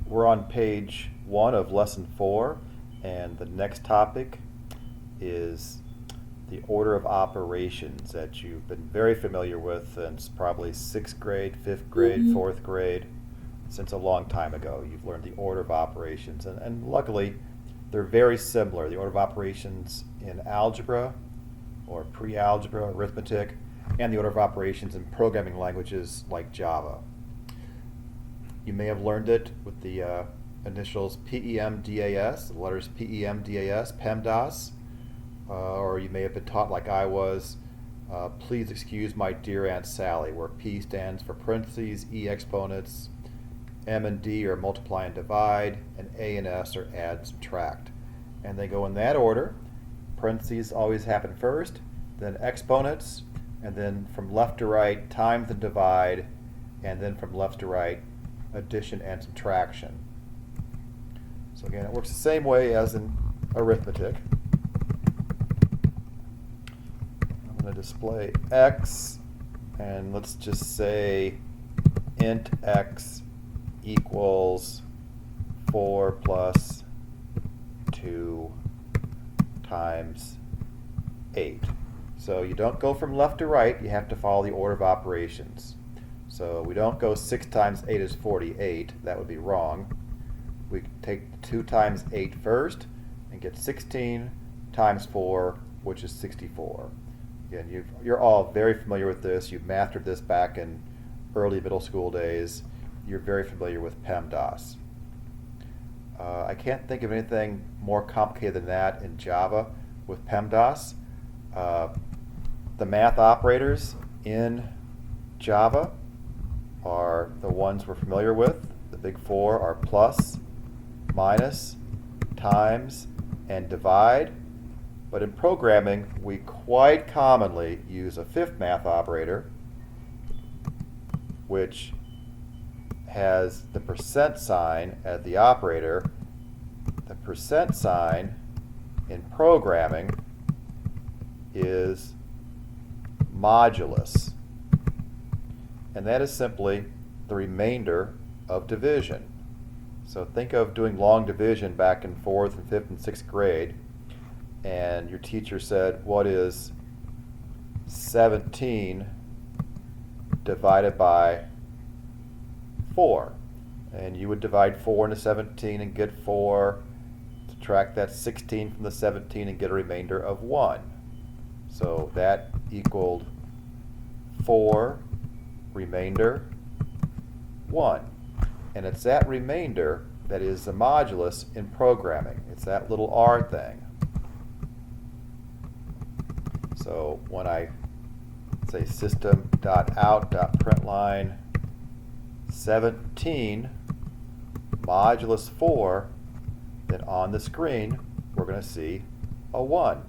We're on page 1 of lesson 4, and the next topic is the order of operations that you've been very familiar with since probably 6th grade, 5th grade, 4th grade, since a long time ago. You've learned the order of operations, and luckily they're very similar. The order of operations in algebra or pre-algebra, arithmetic, and the order of operations in programming languages like Java. You may have learned it with the initials PEMDAS, the letters PEMDAS, PEMDAS, or you may have been taught like I was, please excuse my dear Aunt Sally, where P stands for parentheses, E exponents, M and D are multiply and divide, and A and S are add and subtract. And they go in that order. Parentheses always happen first, then exponents, and then from left to right, times and divide, and then from left to right, addition and subtraction. So again, it works the same way as in arithmetic. I'm going to display x, and let's just say int x equals 4 plus 2 times 8. So you don't go from left to right, you have to follow the order of operations. So we don't go 6 times 8 is 48, that would be wrong. We take 2 times 8 first and get 16 times 4, which is 64. Again, you're all very familiar with this. You've mastered this back in early middle school days. You're very familiar with PEMDAS. I can't think of anything more complicated than that in Java with PEMDAS. The math operators in Java are the ones we're familiar with. The big four are plus, minus, times, and divide. But in programming, we quite commonly use a fifth math operator, which has the percent sign as the operator. The percent sign in programming is modulus. And that is simply the remainder of division. So think of doing long division back in 4th and 5th and 6th grade, and your teacher said, what is 17 divided by 4? And you would divide 4 into 17 and get 4, subtract that 16 from the 17 and get a remainder of 1. So that equaled 4 remainder 1. And it's that remainder that is the modulus in programming. It's that little r thing. So when I say system.out.println 17 modulus 4, then on the screen we're going to see a 1.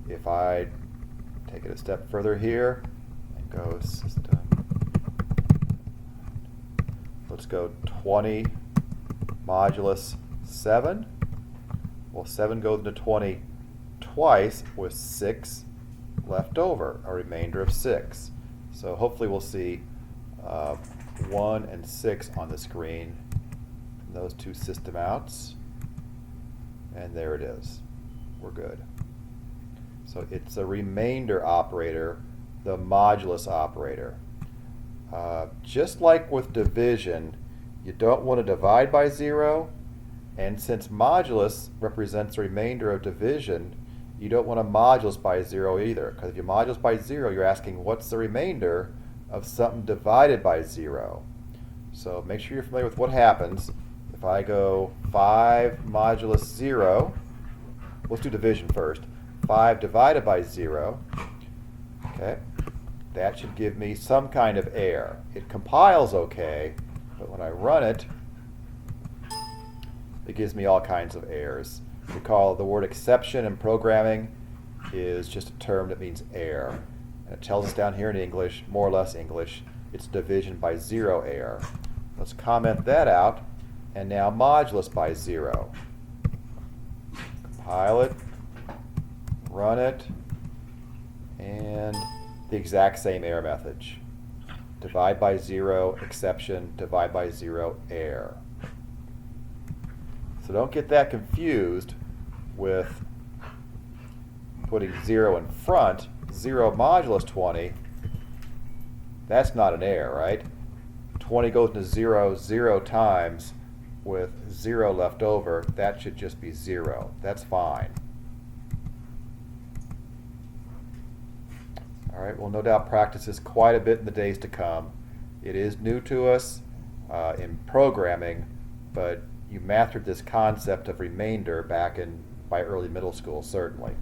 If I take it a step further here and go system, let's go 20 modulus 7. Well, 7 goes into 20 twice with 6 left over, a remainder of 6. So hopefully we'll see 1 and 6 on the screen from those two system outs. And there it is. We're good. So it's a remainder operator, the modulus operator. Just like with division, you don't want to divide by 0, and since modulus represents the remainder of division, you don't want to modulus by 0 either, because if you modulus by 0, you're asking what's the remainder of something divided by 0. So make sure you're familiar with what happens if I go 5 modulus 0. Let's do division first. 5 divided by 0, okay, that should give me some kind of error. It compiles okay, but when I run it, it gives me all kinds of errors. Recall the word exception in programming is just a term that means error. And it tells us down here in English, more or less English, it's division by 0 error. Let's comment that out, and now modulus by 0. Compile it, run it, and the exact same error message. divide by 0, exception, divide by 0, error. So don't get that confused with putting 0 in front. 0 modulus 20, that's not an error, right? 20 goes into 0 0 times with 0 left over. That should just be 0. That's fine. All right, we'll no doubt practice this quite a bit in the days to come. It is new to us in programming, but you mastered this concept of remainder back by early middle school, certainly.